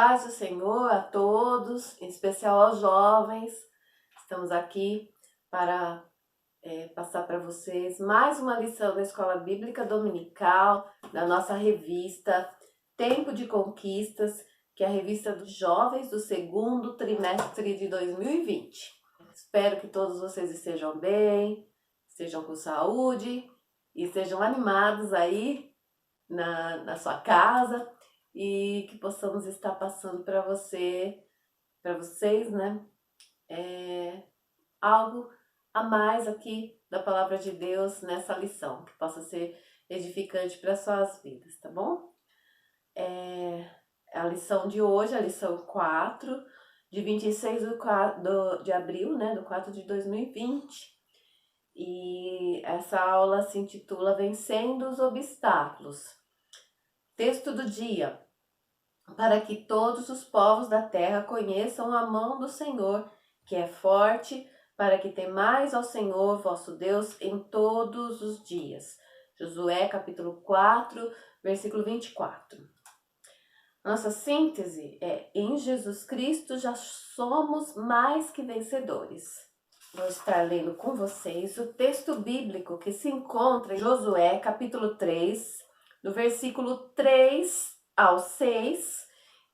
paz do Senhor a todos, em especial aos jovens. Estamos aqui para passar para vocês mais uma lição da Escola Bíblica Dominical, da nossa revista Tempo de Conquistas, que é a revista dos jovens do segundo trimestre de 2020. Espero que todos vocês estejam bem, estejam com saúde e estejam animados aí na sua casa, e que possamos estar passando para vocês, né, algo a mais aqui da Palavra de Deus nessa lição, que possa ser edificante para suas vidas, tá bom? A lição de hoje, a lição 4, de 26 de abril, né, do 4 de 2020, e essa aula se intitula Vencendo os Obstáculos. Texto do dia: para que todos os povos da terra conheçam a mão do Senhor, que é forte, para que temais ao Senhor vosso Deus em todos os dias. Josué capítulo 4, versículo 24. Nossa síntese é: em Jesus Cristo já somos mais que vencedores. Vou estar lendo com vocês o texto bíblico que se encontra em Josué capítulo 3, do versículo 3 ao 6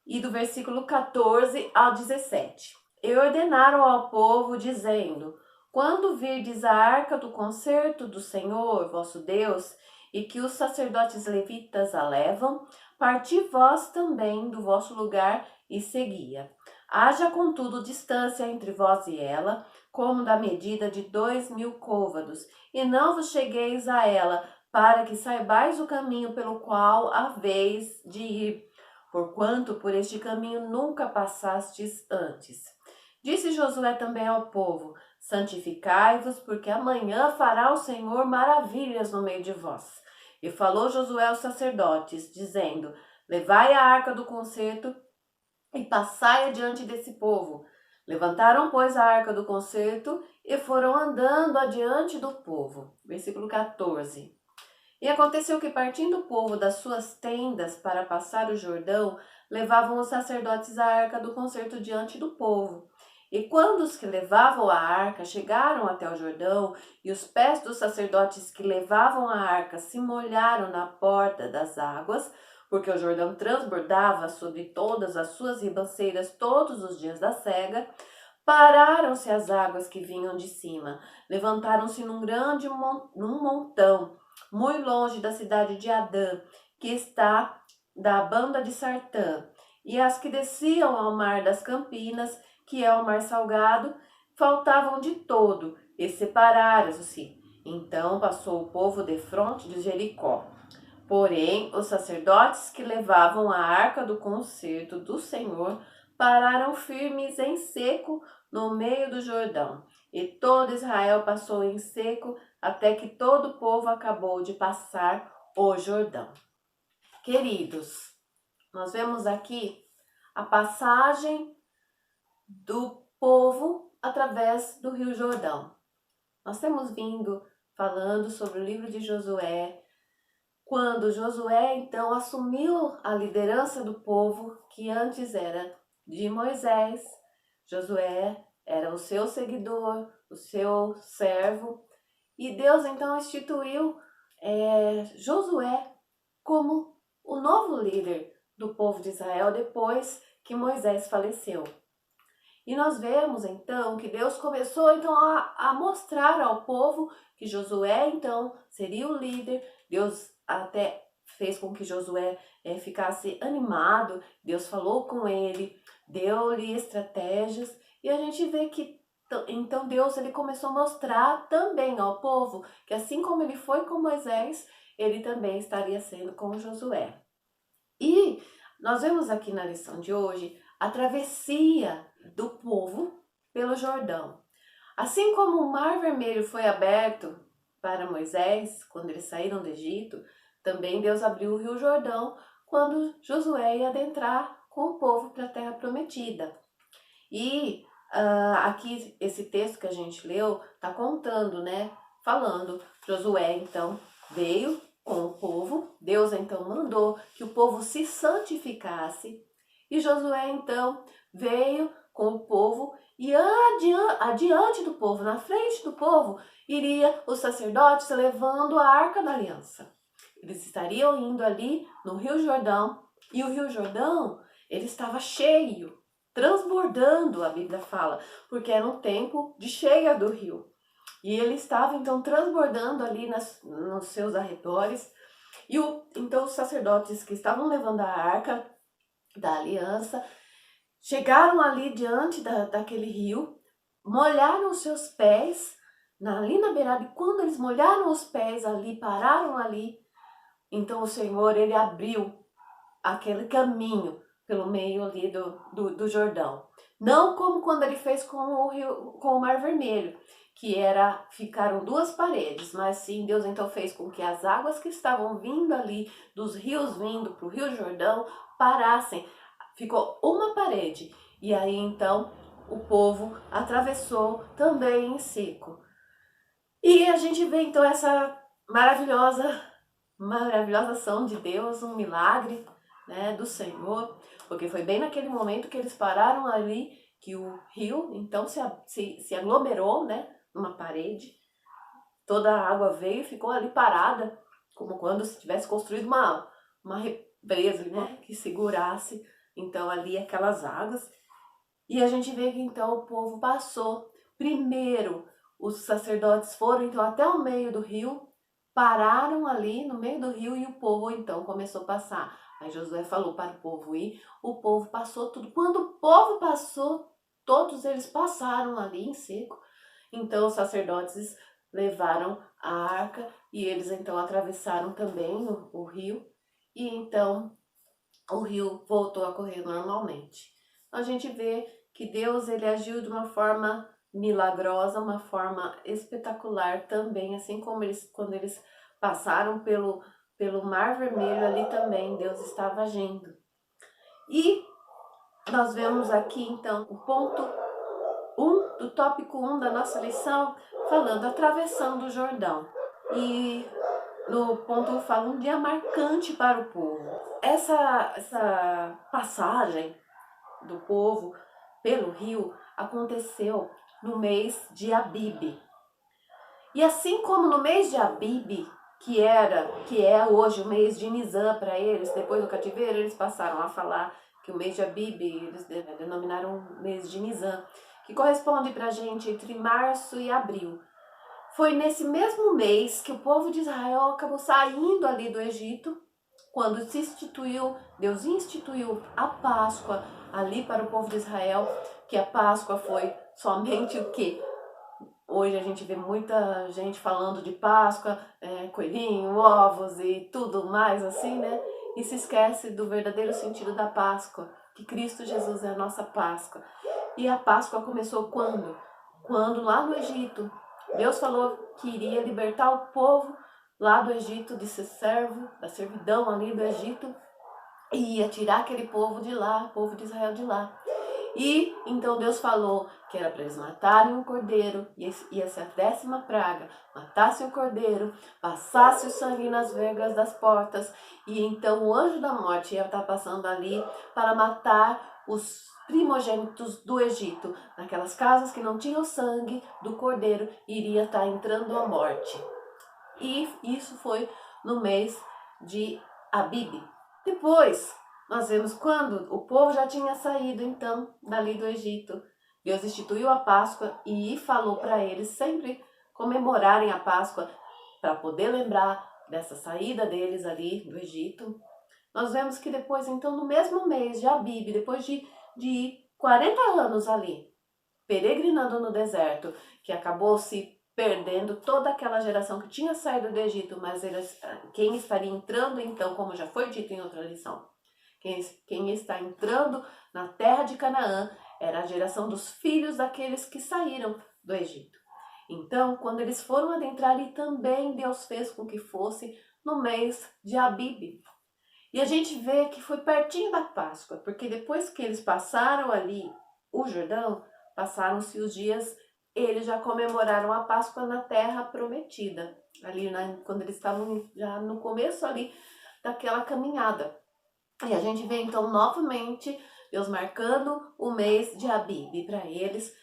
e do versículo 14 ao 17. E ordenaram ao povo, dizendo: quando virdes a arca do concerto do Senhor vosso Deus, e que os sacerdotes levitas a levam, parti vós também do vosso lugar e seguia. Haja, contudo, distância entre vós e ela, como da medida de 2000 côvados, e não vos chegueis a ela, para que saibais o caminho pelo qual haveis de ir, porquanto por este caminho nunca passastes antes. Disse Josué também ao povo: santificai-vos, porque amanhã fará o Senhor maravilhas no meio de vós. E falou Josué aos sacerdotes, dizendo: levai a arca do concerto e passai adiante desse povo. Levantaram, pois, a arca do concerto e foram andando adiante do povo. Versículo 14. E aconteceu que, partindo o povo das suas tendas para passar o Jordão, levavam os sacerdotes a arca do concerto diante do povo. E quando os que levavam a arca chegaram até o Jordão, e os pés dos sacerdotes que levavam a arca se molharam na porta das águas, porque o Jordão transbordava sobre todas as suas ribanceiras todos os dias da sega, pararam-se as águas que vinham de cima, levantaram-se num montão, muito longe da cidade de Adã, que está da banda de Sartã, e as que desciam ao mar das Campinas, que é o mar salgado, faltavam de todo, e separaram-se. Então passou o povo defronte de Jericó. Porém, os sacerdotes que levavam a arca do concerto do Senhor pararam firmes em seco no meio do Jordão, e todo Israel passou em seco até que todo o povo acabou de passar o Jordão. Queridos, nós vemos aqui a passagem do povo através do Rio Jordão. Nós temos vindo falando sobre o livro de Josué, quando Josué então assumiu a liderança do povo, que antes era de Moisés. Josué era o seu seguidor, o seu servo, e Deus então instituiu Josué como o novo líder do povo de Israel depois que Moisés faleceu. E nós vemos então que Deus começou então a mostrar ao povo que Josué então seria o líder. Deus até fez com que Josué ficasse animado. Deus falou com ele, deu-lhe estratégias, e a gente vê que então Deus ele começou a mostrar também ao povo que assim como ele foi com Moisés, ele também estaria sendo com Josué. E nós vemos aqui na lição de hoje a travessia do povo pelo Jordão. Assim como o Mar Vermelho foi aberto para Moisés quando eles saíram do Egito, também Deus abriu o Rio Jordão quando Josué ia adentrar com o povo para a Terra Prometida. E aqui esse texto que a gente leu está contando, né? Falando, Josué então veio com o povo, Deus então mandou que o povo se santificasse, E Josué então veio com o povo e adiante do povo, na frente do povo, iria os sacerdotes levando a Arca da Aliança. Eles estariam indo ali no Rio Jordão, e o Rio Jordão, ele estava cheio, transbordando, a Bíblia fala, porque era um tempo de cheia do rio. E ele estava então transbordando ali nos seus arredores. E então os sacerdotes que estavam levando a Arca da Aliança chegaram ali diante daquele rio, molharam os seus pés ali na beirada, e quando eles molharam os pés ali, pararam ali, então o Senhor, ele abriu aquele caminho pelo meio ali do Jordão. Não como quando ele fez com o Mar Vermelho, ficaram duas paredes, mas sim, Deus então fez com que as águas que estavam vindo ali, dos rios vindo para o Rio Jordão, parassem. Ficou uma parede, e aí então o povo atravessou também em seco. E a gente vê então essa maravilhosa ação de Deus, um milagre, né, do Senhor, porque foi bem naquele momento que eles pararam ali, que o rio então se aglomerou, né, numa parede, toda a água veio e ficou ali parada, como quando se tivesse construído uma represa, né, que segurasse então ali aquelas águas. E a gente vê que então o povo passou. Primeiro, os sacerdotes foram então até o meio do rio, pararam ali no meio do rio, e o povo então começou a passar. Aí Josué falou para o povo ir, o povo passou tudo. Quando o povo passou, todos eles passaram ali em seco. Então os sacerdotes levaram a arca e eles então atravessaram também o rio, e então o rio voltou a correr normalmente. A gente vê que Deus, ele agiu de uma forma milagrosa, uma forma espetacular também, assim como quando eles passaram pelo Mar Vermelho, ali também Deus estava agindo. E nós vemos aqui então o ponto 1 do tópico 1 da nossa lição, falando atravessando o Jordão. E no ponto 1 fala um dia marcante para o povo. Essa passagem do povo pelo rio aconteceu no mês de Abibe. E assim como no mês de Abibe, que é hoje o mês de Nisan para eles, depois do cativeiro, eles passaram a falar que o mês de Abibe, eles denominaram o mês de Nisan, que corresponde para a gente entre março e abril. Foi nesse mesmo mês que o povo de Israel acabou saindo ali do Egito, quando Deus instituiu a Páscoa ali para o povo de Israel, que a Páscoa foi somente o quê? Hoje a gente vê muita gente falando de Páscoa, coelhinho, ovos e tudo mais assim, né? E se esquece do verdadeiro sentido da Páscoa, que Cristo Jesus é a nossa Páscoa. E a Páscoa começou quando? Quando lá no Egito, Deus falou que iria libertar o povo lá do Egito de ser servo, da servidão ali do Egito, e ia tirar aquele povo de lá, o povo de Israel de lá. E então Deus falou que era para eles matarem um cordeiro, ia ser a 10ª praga, matasse o cordeiro, passasse o sangue nas vergas das portas, e então o anjo da morte ia estar passando ali para matar os primogênitos do Egito. Naquelas casas que não tinham sangue do cordeiro, iria estar entrando a morte. E isso foi no mês de Abibe. Depois, nós vemos quando o povo já tinha saído, então, dali do Egito. Deus instituiu a Páscoa e falou para eles sempre comemorarem a Páscoa para poder lembrar dessa saída deles ali do Egito. Nós vemos que depois, então, no mesmo mês de Abibe, depois de 40 anos ali, peregrinando no deserto, que acabou se perdendo toda aquela geração que tinha saído do Egito, mas quem estaria entrando então, como já foi dito em outra lição, quem está entrando na terra de Canaã era a geração dos filhos daqueles que saíram do Egito. Então, quando eles foram adentrar ali, também Deus fez com que fosse no mês de Abibe. E a gente vê que foi pertinho da Páscoa, porque depois que eles passaram ali o Jordão, passaram-se os dias, eles já comemoraram a Páscoa na terra prometida, ali quando eles estavam já no começo ali daquela caminhada. E a gente vê então novamente Deus marcando o mês de Abib para eles.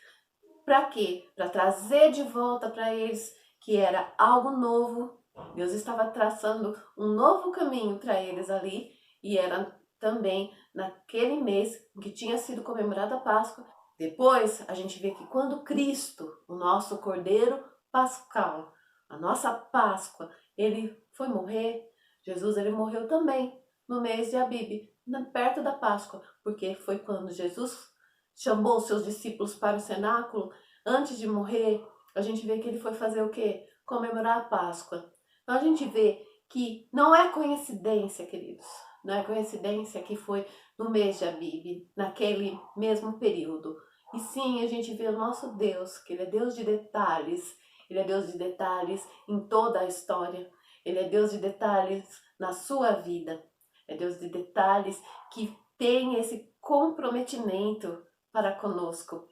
Para quê? Para trazer de volta para eles que era algo novo. Deus estava traçando um novo caminho para eles ali, e era também naquele mês que tinha sido comemorada a Páscoa. Depois a gente vê que quando Cristo, o nosso Cordeiro Pascal, a nossa Páscoa, ele foi morrer, Jesus ele morreu também no mês de Abib, perto da Páscoa, porque foi quando Jesus chamou seus discípulos para o cenáculo. Antes de morrer, a gente vê que ele foi fazer o quê? Comemorar a Páscoa. Então a gente vê que não é coincidência, queridos, não é coincidência que foi no mês de Abib, naquele mesmo período. E sim, a gente vê o nosso Deus, que ele é Deus de detalhes. Ele é Deus de detalhes em toda a história. Ele é Deus de detalhes na sua vida. É Deus de detalhes que tem esse comprometimento para conosco.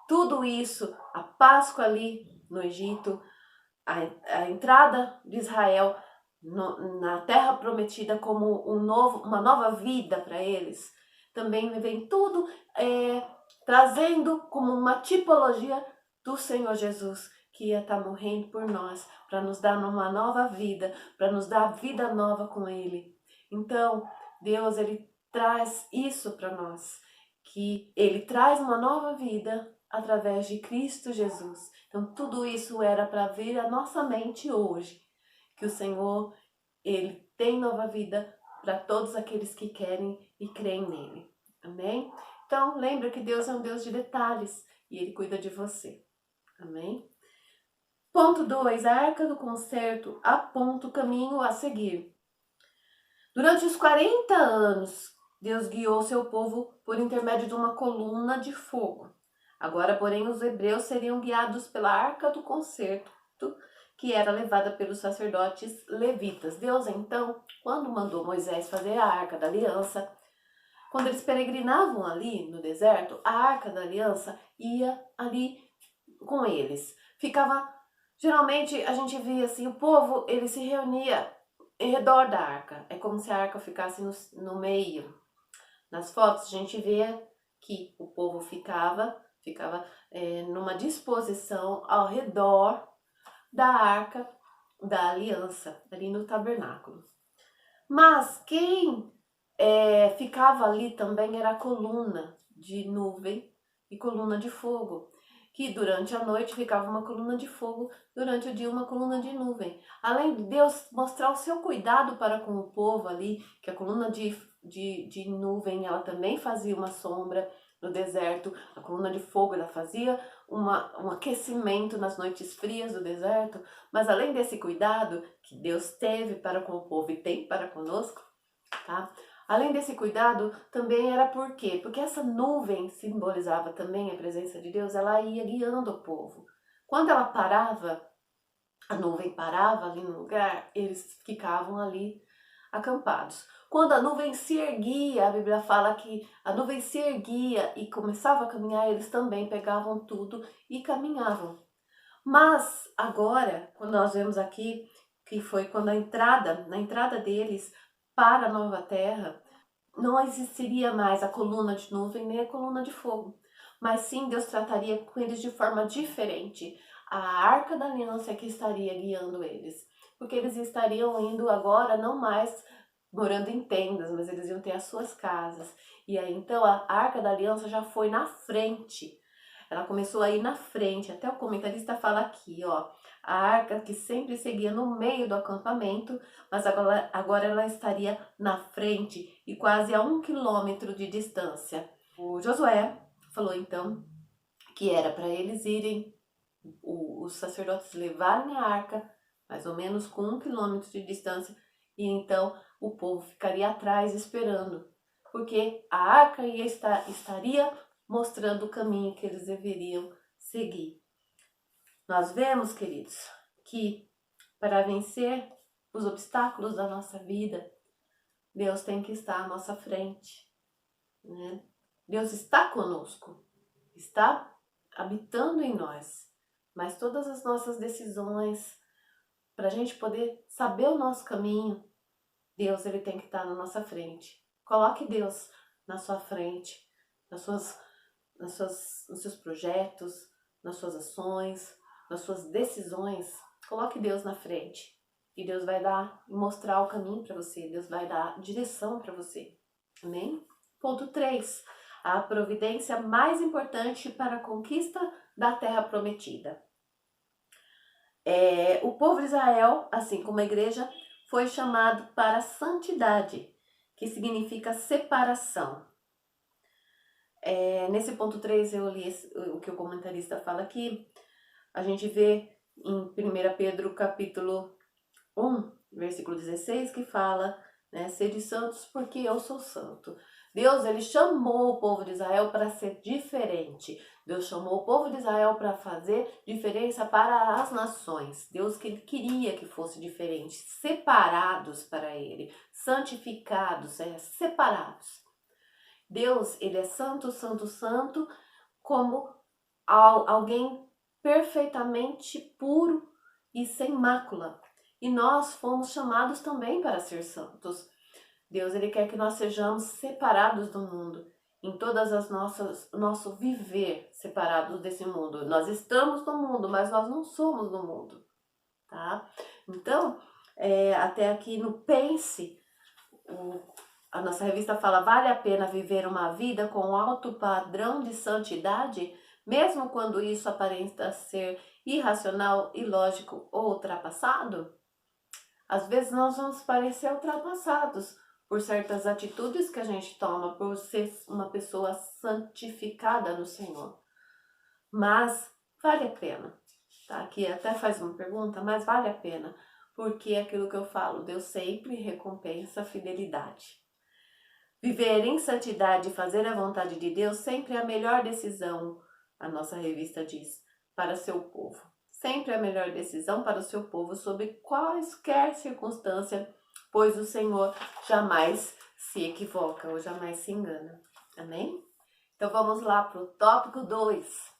Tudo isso, a Páscoa ali no Egito, a entrada de Israel na Terra Prometida como uma nova vida para eles, também vem tudo trazendo como uma tipologia do Senhor Jesus, que ia estar morrendo por nós, para nos dar uma nova vida, para nos dar vida nova com Ele. Então, Deus, Ele traz isso para nós, que Ele traz uma nova vida através de Cristo Jesus. Então, tudo isso era para vir à nossa mente hoje, que o Senhor, Ele tem nova vida para todos aqueles que querem e creem nele. Amém? Então, lembra que Deus é um Deus de detalhes e Ele cuida de você. Amém? Ponto 2. A Arca do Concerto aponta o caminho a seguir. Durante os 40 anos, Deus guiou seu povo por intermédio de uma coluna de fogo. Agora, porém, os hebreus seriam guiados pela Arca do Concerto, que era levada pelos sacerdotes levitas. Deus, então, quando mandou Moisés fazer a Arca da Aliança, quando eles peregrinavam ali no deserto, a Arca da Aliança ia ali com eles. Geralmente a gente via assim, o povo, ele se reunia em redor da arca. É como se a arca ficasse no meio. Nas fotos a gente vê que o povo ficava numa disposição ao redor da arca da aliança, ali no tabernáculo. Mas quem ficava ali também era a coluna de nuvem e coluna de fogo, que durante a noite ficava uma coluna de fogo, durante o dia uma coluna de nuvem. Além de Deus mostrar o seu cuidado para com o povo ali, que a coluna de nuvem ela também fazia uma sombra no deserto, a coluna de fogo ela fazia um aquecimento nas noites frias do deserto, mas além desse cuidado que Deus teve para com o povo e tem para conosco, tá? Além desse cuidado, também era por quê? Porque essa nuvem simbolizava também a presença de Deus, ela ia guiando o povo. Quando ela parava, a nuvem parava ali no lugar, eles ficavam ali acampados. Quando a nuvem se erguia, a Bíblia fala que a nuvem se erguia e começava a caminhar, eles também pegavam tudo e caminhavam. Mas agora, quando nós vemos aqui, que foi quando na entrada deles para a nova terra, não existiria mais a coluna de nuvem nem a coluna de fogo, mas sim Deus trataria com eles de forma diferente. A arca da aliança é que estaria guiando eles, porque eles estariam indo agora não mais morando em tendas, mas eles iam ter as suas casas. E aí então a arca da aliança já foi na frente. Ela começou a ir na frente, até o comentarista fala aqui, ó, a arca que sempre seguia no meio do acampamento, mas agora ela estaria na frente e quase a 1 quilômetro de distância. O Josué falou então que era para eles irem, os sacerdotes levarem a arca mais ou menos com 1 quilômetro de distância, e então o povo ficaria atrás esperando, porque a arca estaria mostrando o caminho que eles deveriam seguir. Nós vemos, queridos, que para vencer os obstáculos da nossa vida, Deus tem que estar à nossa frente, né? Deus está conosco, está habitando em nós, mas todas as nossas decisões, para a gente poder saber o nosso caminho, Deus ele tem que estar na nossa frente. Coloque Deus na sua frente. nos seus projetos, nas suas ações, nas suas decisões. Coloque Deus na frente e Deus vai mostrar o caminho para você, Deus vai dar direção para você. Amém? Ponto 3. A providência mais importante para a conquista da terra prometida. O povo de Israel, assim como a igreja, foi chamado para a santidade, que significa separação. Nesse ponto 3 eu li o que o comentarista fala aqui. A gente vê em 1 Pedro capítulo 1, versículo 16, que fala, né, sede santos porque eu sou santo. Deus, ele chamou o povo de Israel para ser diferente. Deus chamou o povo de Israel para fazer diferença para as nações. Deus que ele queria que fosse diferente, separados para ele, santificados, separados. Deus, ele é santo, santo, santo, como alguém perfeitamente puro e sem mácula. E nós fomos chamados também para ser santos. Deus, ele quer que nós sejamos separados do mundo, em todas as nosso viver separados desse mundo. Nós estamos no mundo, mas nós não somos do mundo, tá? Então, até aqui no Pense, a nossa revista fala, vale a pena viver uma vida com alto padrão de santidade, mesmo quando isso aparenta ser irracional, ilógico ou ultrapassado? Às vezes nós vamos parecer ultrapassados por certas atitudes que a gente toma, por ser uma pessoa santificada no Senhor. Mas vale a pena. Tá? Aqui até faz uma pergunta, mas vale a pena. Porque é aquilo que eu falo, Deus sempre recompensa a fidelidade. Viver em santidade e fazer a vontade de Deus sempre é a melhor decisão, a nossa revista diz, para seu povo. Sempre é a melhor decisão para o seu povo, sob quaisquer circunstância, pois o Senhor jamais se equivoca ou jamais se engana. Amém? Então vamos lá para o tópico 2.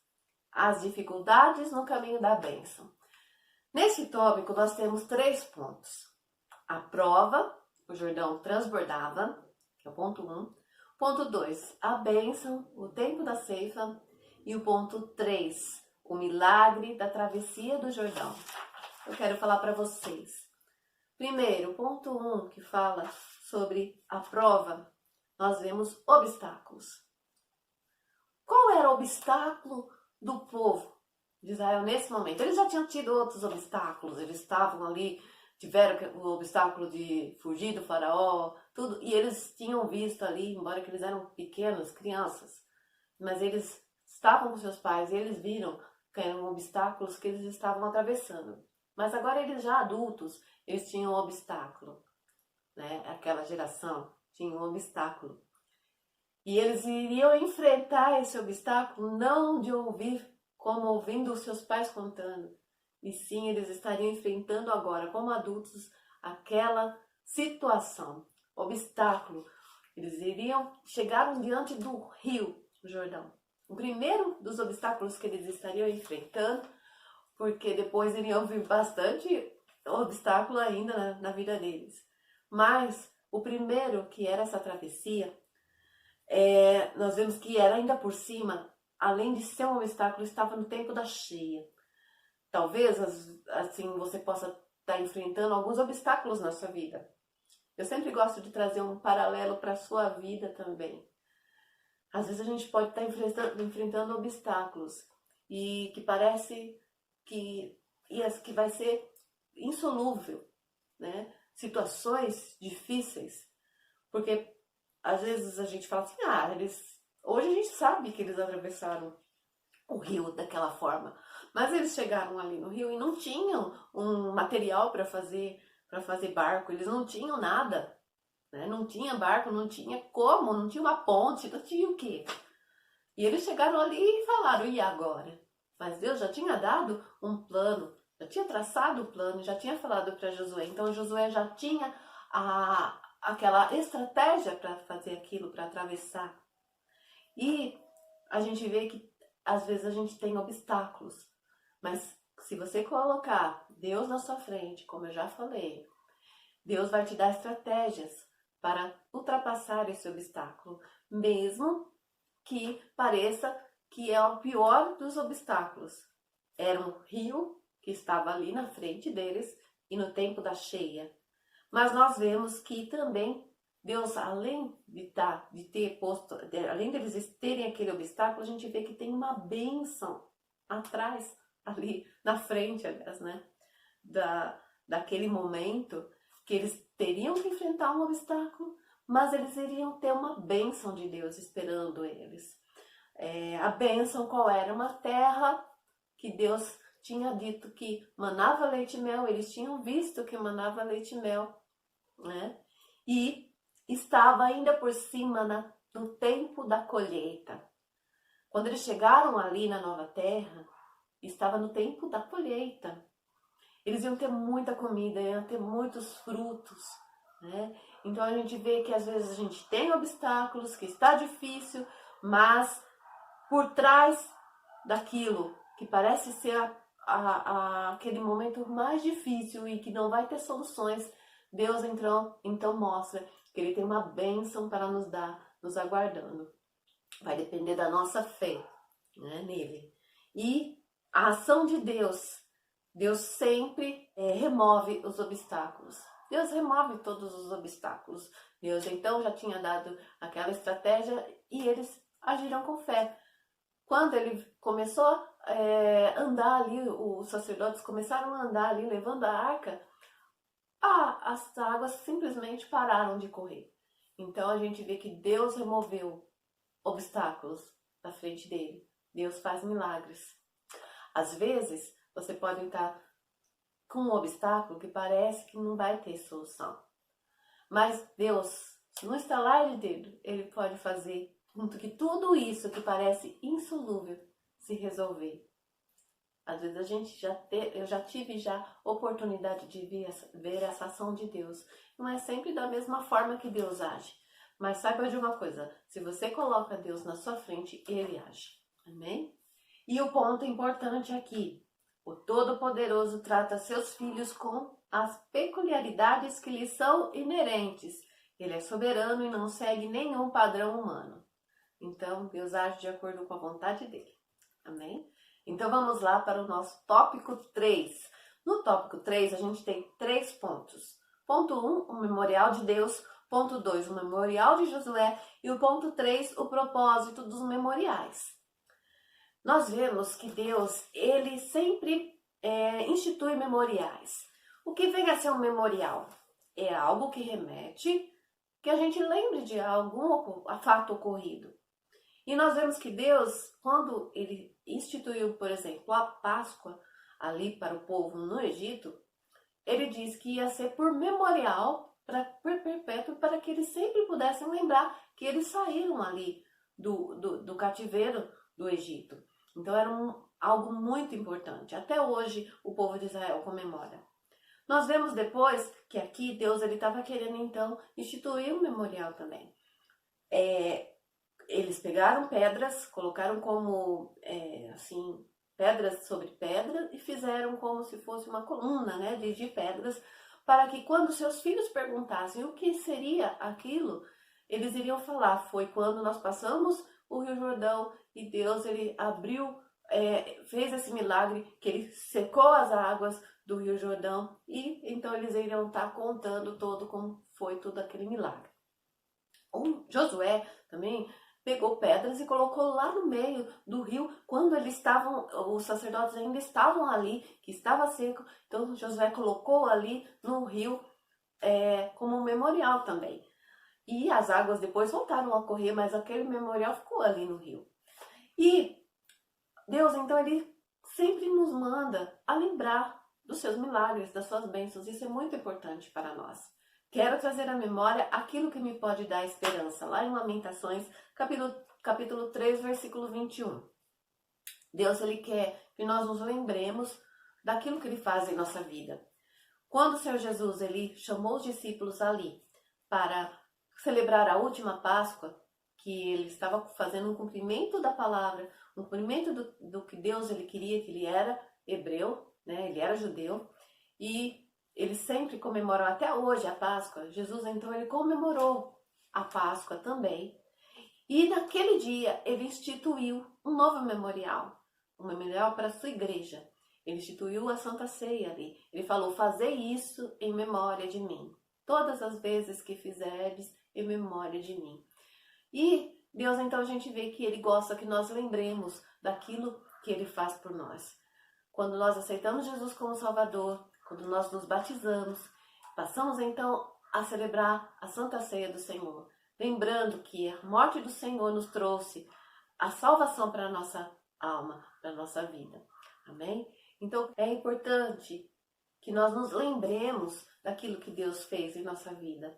As dificuldades no caminho da bênção. Nesse tópico nós temos 3 pontos. A prova, o Jordão transbordava, que é o ponto 1. Ponto 2, a bênção, o tempo da ceifa. E o ponto 3, o milagre da travessia do Jordão. Eu quero falar para vocês. Primeiro, ponto 1, que fala sobre a prova, nós vemos obstáculos. Qual era o obstáculo do povo de Israel nesse momento? Eles já tinham tido outros obstáculos, eles estavam ali, tiveram o obstáculo de fugir do faraó, tudo, e eles tinham visto ali, embora que eles eram pequenos, crianças, mas eles estavam com seus pais e eles viram que eram obstáculos que eles estavam atravessando. Mas agora eles já adultos, eles tinham um obstáculo, né? Aquela geração tinha um obstáculo. E eles iriam enfrentar esse obstáculo não de ouvir como ouvindo os seus pais contando, e sim eles estariam enfrentando agora como adultos aquela situação, obstáculo. Eles chegaram diante do rio Jordão. O primeiro dos obstáculos que eles estariam enfrentando, porque depois iriam vir bastante obstáculo ainda na vida deles. Mas o primeiro, que era essa travessia, nós vemos que era ainda por cima, além de ser um obstáculo, estava no tempo da cheia. Talvez, assim, você possa estar enfrentando alguns obstáculos na sua vida. Eu sempre gosto de trazer um paralelo para a sua vida também. Às vezes a gente pode estar enfrentando obstáculos e que parece que vai ser insolúvel, né? Situações difíceis, porque às vezes a gente fala assim, hoje a gente sabe que eles atravessaram o rio daquela forma, mas eles chegaram ali no rio e não tinham um material para fazer barco, eles não tinham nada. Né? Não tinha barco, não tinha como, não tinha uma ponte, não tinha o quê? E eles chegaram ali e falaram, e agora? Mas Deus já tinha dado um plano, já tinha traçado o plano, já tinha falado para Josué. Então Josué já tinha aquela estratégia para fazer aquilo, para atravessar. E a gente vê que às vezes a gente tem obstáculos, mas se você colocar Deus na sua frente, como eu já falei, Deus vai te dar estratégias para ultrapassar esse obstáculo, mesmo que pareça que é o pior dos obstáculos. Era um rio que estava ali na frente deles e no tempo da cheia. Mas nós vemos que também Deus, além de ter posto, além deles terem aquele obstáculo, a gente vê que tem uma bênção atrás, ali na frente, aliás, né? Daquele momento que eles teriam que enfrentar um obstáculo, mas eles iriam ter uma bênção de Deus esperando eles. A bênção qual era? Uma terra que Deus tinha dito que manava leite e mel, eles tinham visto que manava leite e mel, né? E estava ainda por cima no tempo da colheita. Quando eles chegaram ali na nova terra, estava no tempo da colheita. Eles iam ter muita comida, iam ter muitos frutos, né? Então a gente vê que às vezes a gente tem obstáculos, que está difícil, mas por trás daquilo que parece ser aquele momento mais difícil e que não vai ter soluções, Deus então mostra que Ele tem uma bênção para nos dar, nos aguardando. Vai depender da nossa fé, né, nele. E a ação de Deus sempre remove os obstáculos. Deus remove todos os obstáculos. Deus então já tinha dado aquela estratégia e eles agiram com fé. Quando ele começou a andar ali, os sacerdotes começaram a andar ali levando a arca, as águas simplesmente pararam de correr. Então a gente vê que Deus removeu obstáculos da frente dele. Deus faz milagres. Às vezes você pode estar com um obstáculo que parece que não vai ter solução. Mas Deus, no estalar de dedo, Ele pode fazer com que tudo isso que parece insolúvel se resolver. Às vezes eu já tive oportunidade de ver essa ação de Deus. Não é sempre da mesma forma que Deus age. Mas saiba de uma coisa, se você coloca Deus na sua frente, Ele age. Amém? E o ponto importante aqui, o Todo-Poderoso trata seus filhos com as peculiaridades que lhes são inerentes. Ele é soberano e não segue nenhum padrão humano. Então, Deus age de acordo com a vontade dele. Amém? Então, vamos lá para o nosso tópico 3. No tópico 3, a gente tem 3 pontos. Ponto 1, o memorial de Deus. Ponto 2, o memorial de Josué. E o ponto 3, o propósito dos memoriais. Nós vemos que Deus, Ele sempre institui memoriais. O que vem a ser um memorial? É algo que remete, que a gente lembre de algum fato ocorrido. E nós vemos que Deus, quando Ele instituiu, por exemplo, a Páscoa ali para o povo no Egito, Ele diz que ia ser por memorial, por perpétuo, para que eles sempre pudessem lembrar que eles saíram ali do cativeiro do Egito. Então era algo muito importante. Até hoje o povo de Israel comemora. Nós vemos depois que aqui Deus estava querendo então instituir um memorial também. Eles pegaram pedras, colocaram como pedras sobre pedra e fizeram como se fosse uma coluna, né, de pedras, para que quando seus filhos perguntassem o que seria aquilo, eles iriam falar, foi quando nós passamos o Rio Jordão e Deus ele abriu, fez esse milagre que ele secou as águas do Rio Jordão e então eles iriam estar contando todo como foi todo aquele milagre. O Josué também pegou pedras e colocou lá no meio do rio, quando os sacerdotes ainda estavam ali, que estava seco, então Josué colocou ali no rio como um memorial também. E as águas depois voltaram a correr, mas aquele memorial ficou ali no rio. E Deus, então, Ele sempre nos manda a lembrar dos seus milagres, das suas bênçãos. Isso é muito importante para nós. Quero trazer à memória aquilo que me pode dar esperança. Lá em Lamentações, capítulo 3, versículo 21. Deus, Ele quer que nós nos lembremos daquilo que Ele faz em nossa vida. Quando o Senhor Jesus, Ele chamou os discípulos ali para celebrar a última Páscoa, que Ele estava fazendo um cumprimento da palavra, um cumprimento do que Deus Ele queria, que Ele era hebreu, né? Ele era judeu, e eles sempre comemoram até hoje a Páscoa. Jesus, então, Ele comemorou a Páscoa também. E naquele dia ele instituiu um novo memorial, um memorial para a sua igreja. Ele instituiu a Santa Ceia ali. Ele falou: fazei isso em memória de mim. Todas as vezes que fizerdes, em memória de mim. E Deus, então, a gente vê que Ele gosta que nós lembremos daquilo que Ele faz por nós. Quando nós aceitamos Jesus como Salvador, quando nós nos batizamos, passamos então a celebrar a Santa Ceia do Senhor, lembrando que a morte do Senhor nos trouxe a salvação para a nossa alma, para a nossa vida. Amém? Então, é importante que nós nos lembremos daquilo que Deus fez em nossa vida.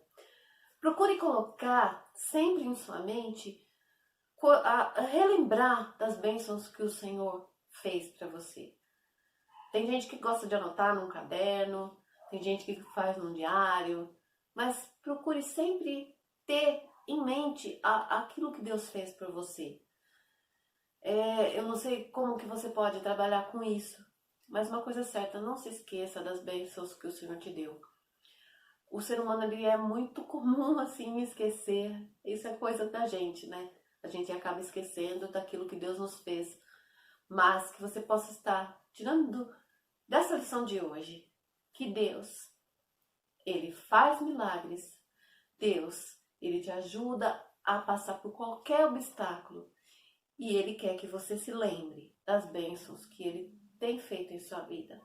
Procure colocar sempre em sua mente, relembrar das bênçãos que o Senhor fez para você. Tem gente que gosta de anotar num caderno, tem gente que faz num diário, mas procure sempre ter em mente aquilo que Deus fez por você. Eu não sei como que você pode trabalhar com isso, mas uma coisa é certa, não se esqueça das bênçãos que o Senhor te deu. O ser humano ele é muito comum assim esquecer, isso é coisa da gente, né? A gente acaba esquecendo daquilo que Deus nos fez, mas que você possa estar tirando dessa lição de hoje, que Deus, Ele faz milagres, Deus, Ele te ajuda a passar por qualquer obstáculo e Ele quer que você se lembre das bênçãos que Ele tem feito em sua vida.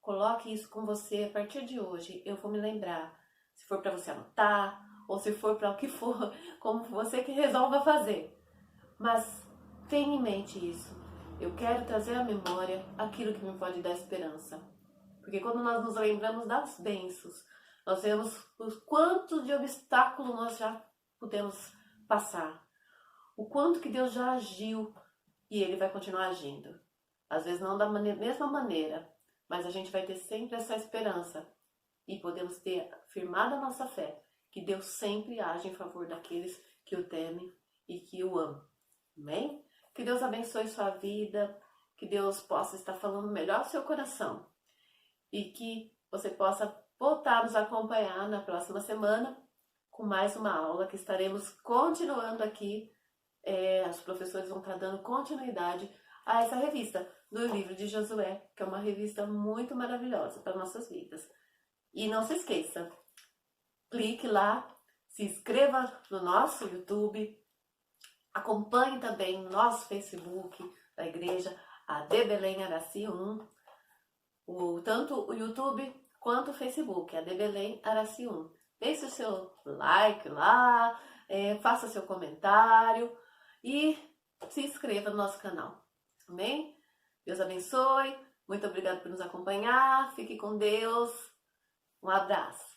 Coloque isso com você a partir de hoje. Eu vou me lembrar. Se for para você anotar, ou se for para o que for, como você que resolva fazer. Mas tenha em mente isso. Eu quero trazer à memória aquilo que me pode dar esperança. Porque quando nós nos lembramos das bênçãos, nós vemos o quanto de obstáculo nós já pudemos passar. O quanto que Deus já agiu e Ele vai continuar agindo. Às vezes não da mesma maneira, mas a gente vai ter sempre essa esperança e podemos ter firmado a nossa fé, que Deus sempre age em favor daqueles que o temem e que o amam. Amém? Que Deus abençoe sua vida, que Deus possa estar falando melhor ao seu coração e que você possa voltar a nos acompanhar na próxima semana com mais uma aula que estaremos continuando aqui. Os professores vão estar dando continuidade a essa revista do livro de Josué, que é uma revista muito maravilhosa para nossas vidas. E não se esqueça, clique lá, se inscreva no nosso YouTube, acompanhe também no nosso Facebook da igreja, a de Belém Araci 1, tanto o YouTube quanto o Facebook, a de Belém Araci 1. Deixe o seu like lá, faça seu comentário e se inscreva no nosso canal. Amém? Deus abençoe. Muito obrigada por nos acompanhar. Fique com Deus. Um abraço.